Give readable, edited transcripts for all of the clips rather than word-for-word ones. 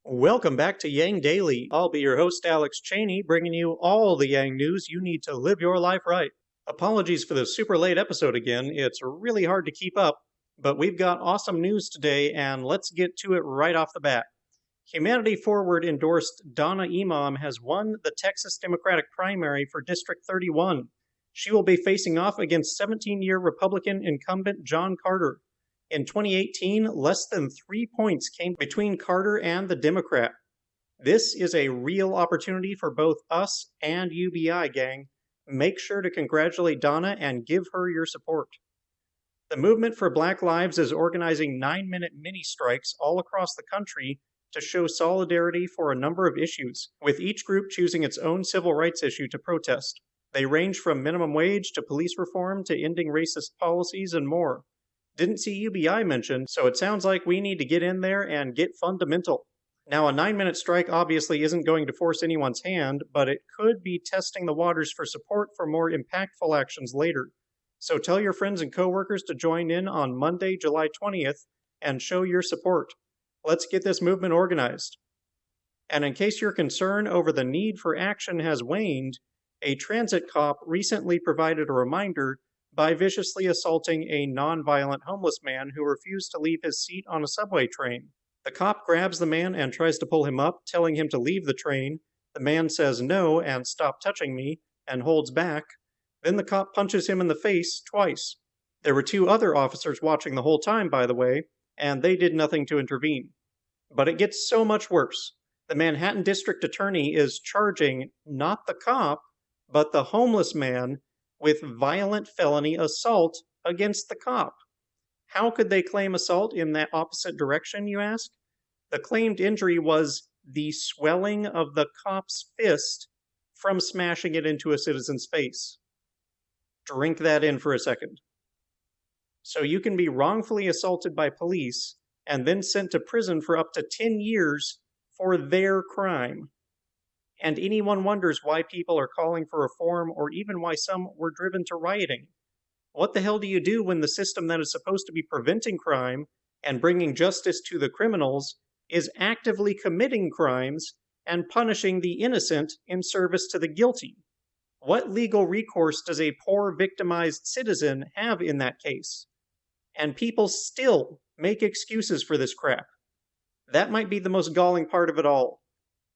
Welcome back to Yang Daily. I'll be your host, Alex Cheney, bringing you all the Yang news you need to live your life right. Apologies for the super late episode again. It's really hard to keep up, but we've got awesome news today, and let's get to it right off the bat. Humanity Forward endorsed Donna Imam has won the Texas Democratic primary for District 31. She will be facing off against 17-year Republican incumbent John Carter. In 2018, less than 3 points came between Carter and the Democrat. This is a real opportunity for both us and UBI, gang. Make sure to congratulate Donna and give her your support. The Movement for Black Lives is organizing 9-minute mini strikes all across the country to show solidarity for a number of issues, with each group choosing its own civil rights issue to protest. They range from minimum wage to police reform to ending racist policies and more. Didn't see UBI mentioned, so it sounds like we need to get in there and get fundamental. Now, a 9-minute strike obviously isn't going to force anyone's hand, but it could be testing the waters for support for more impactful actions later. So tell your friends and coworkers to join in on Monday, July 20th, and show your support. Let's get this movement organized. And in case your concern over the need for action has waned, a transit cop recently provided a reminder by viciously assaulting a non-violent homeless man who refused to leave his seat on a subway train. The cop grabs the man and tries to pull him up, telling him to leave the train. The man says no and stop touching me, and holds back. Then the cop punches him in the face twice. There were 2 other officers watching the whole time, by the way, and they did nothing to intervene. But it gets so much worse. The Manhattan District Attorney is charging not the cop, but the homeless man with violent felony assault against the cop. How could they claim assault in that opposite direction, you ask? The claimed injury was the swelling of the cop's fist from smashing it into a citizen's face. Drink that in for a second. So you can be wrongfully assaulted by police and then sent to prison for up to 10 years for their crime. And anyone wonders why people are calling for reform or even why some were driven to rioting. What the hell do you do when the system that is supposed to be preventing crime and bringing justice to the criminals is actively committing crimes and punishing the innocent in service to the guilty? What legal recourse does a poor victimized citizen have in that case? And people still make excuses for this crap. That might be the most galling part of it all.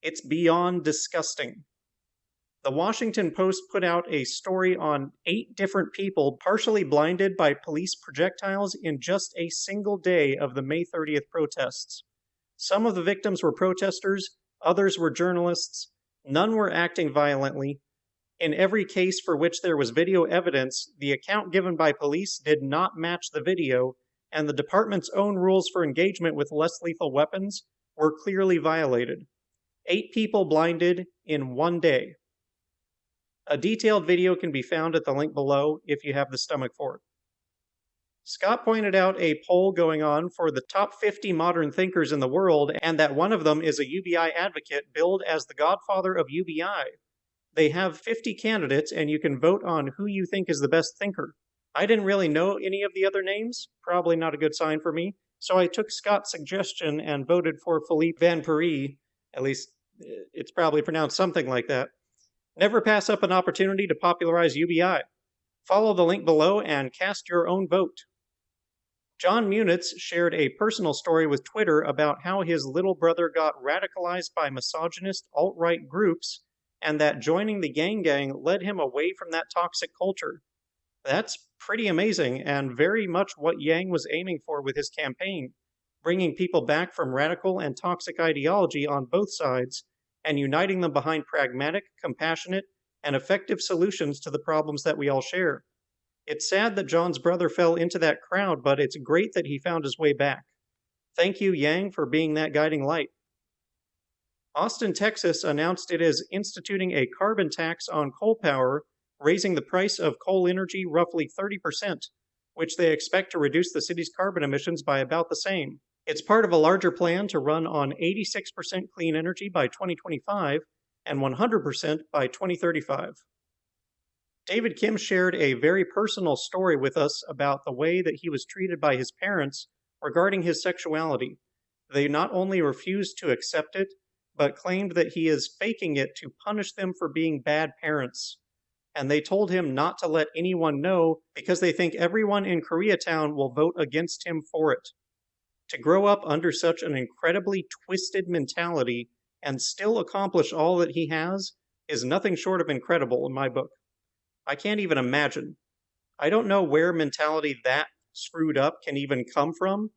It's beyond disgusting. The Washington Post put out a story on 8 different people partially blinded by police projectiles in just a single day of the May 30th protests. Some of the victims were protesters, others were journalists, none were acting violently. In every case for which there was video evidence, the account given by police did not match the video, and the department's own rules for engagement with less lethal weapons were clearly violated. 8 people blinded in 1 day. A detailed video can be found at the link below if you have the stomach for it. Scott pointed out a poll going on for the top 50 modern thinkers in the world, and that one of them is a UBI advocate billed as the godfather of UBI. They have 50 candidates, and you can vote on who you think is the best thinker. I didn't really know any of the other names, probably not a good sign for me, so I took Scott's suggestion and voted for Philippe Van Parijs. At least, it's probably pronounced something like that. Never pass up an opportunity to popularize UBI. Follow the link below and cast your own vote. John Munitz shared a personal story with Twitter about how his little brother got radicalized by misogynist alt-right groups and that joining the gang led him away from that toxic culture. That's pretty amazing and very much what Yang was aiming for with his campaign, bringing people back from radical and toxic ideology on both sides and uniting them behind pragmatic, compassionate, and effective solutions to the problems that we all share. It's sad that John's brother fell into that crowd, but it's great that he found his way back. Thank you, Yang, for being that guiding light. Austin, Texas announced it is instituting a carbon tax on coal power, raising the price of coal energy roughly 30%, which they expect to reduce the city's carbon emissions by about the same. It's part of a larger plan to run on 86% clean energy by 2025 and 100% by 2035. David Kim shared a very personal story with us about the way that he was treated by his parents regarding his sexuality. They not only refused to accept it, but claimed that he is faking it to punish them for being bad parents. And they told him not to let anyone know because they think everyone in Koreatown will vote against him for it. To grow up under such an incredibly twisted mentality and still accomplish all that he has is nothing short of incredible in my book. I can't even imagine. I don't know where mentality that screwed up can even come from,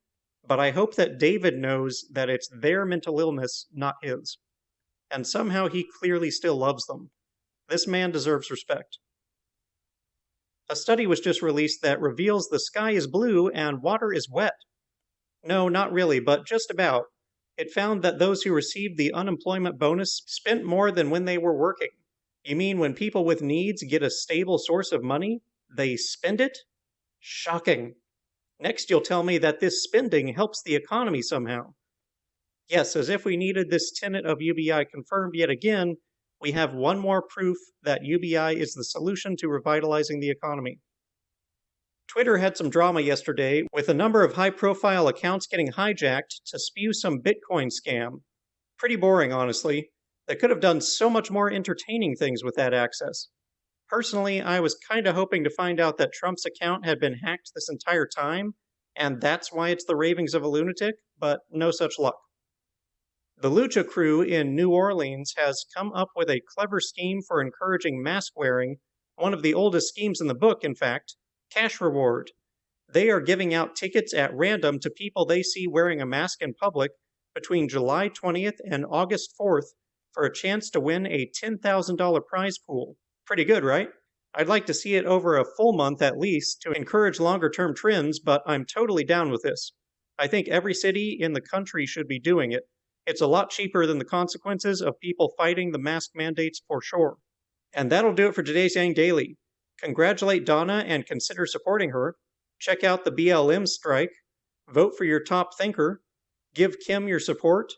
but I hope that David knows that it's their mental illness, not his. And somehow he clearly still loves them. This man deserves respect. A study was just released that reveals the sky is blue and water is wet. No, not really, but just about. It found that those who received the unemployment bonus spent more than when they were working. You mean when people with needs get a stable source of money, they spend it? Shocking. Next, you'll tell me that this spending helps the economy somehow. Yes, as if we needed this tenet of UBI confirmed yet again, we have one more proof that UBI is the solution to revitalizing the economy. Twitter had some drama yesterday with a number of high-profile accounts getting hijacked to spew some Bitcoin scam. Pretty boring, honestly. They could have done so much more entertaining things with that access. Personally, I was kinda hoping to find out that Trump's account had been hacked this entire time, and that's why it's the ravings of a lunatic, but no such luck. The Lucha crew in New Orleans has come up with a clever scheme for encouraging mask wearing, one of the oldest schemes in the book, in fact, cash reward. They are giving out tickets at random to people they see wearing a mask in public between July 20th and August 4th for a chance to win a $10,000 prize pool. Pretty good, right? I'd like to see it over a full month at least to encourage longer-term trends, but I'm totally down with this. I think every city in the country should be doing it. It's a lot cheaper than the consequences of people fighting the mask mandates for sure. And that'll do it for today's Yang Daily. Congratulate Donna and consider supporting her. Check out the BLM strike. Vote for your top thinker. Give Kim your support.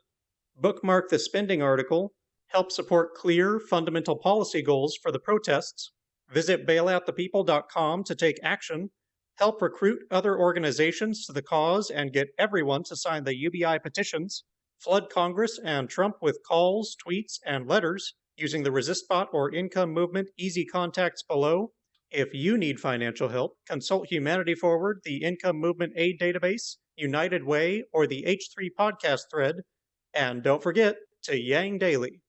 Bookmark the spending article. Help support clear, fundamental policy goals for the protests. Visit bailoutthepeople.com to take action. Help recruit other organizations to the cause and get everyone to sign the UBI petitions. Flood Congress and Trump with calls, tweets, and letters using the ResistBot or Income Movement easy contacts below. If you need financial help, consult Humanity Forward, the Income Movement Aid Database, United Way, or the H3 podcast thread. And don't forget to Yang Daily.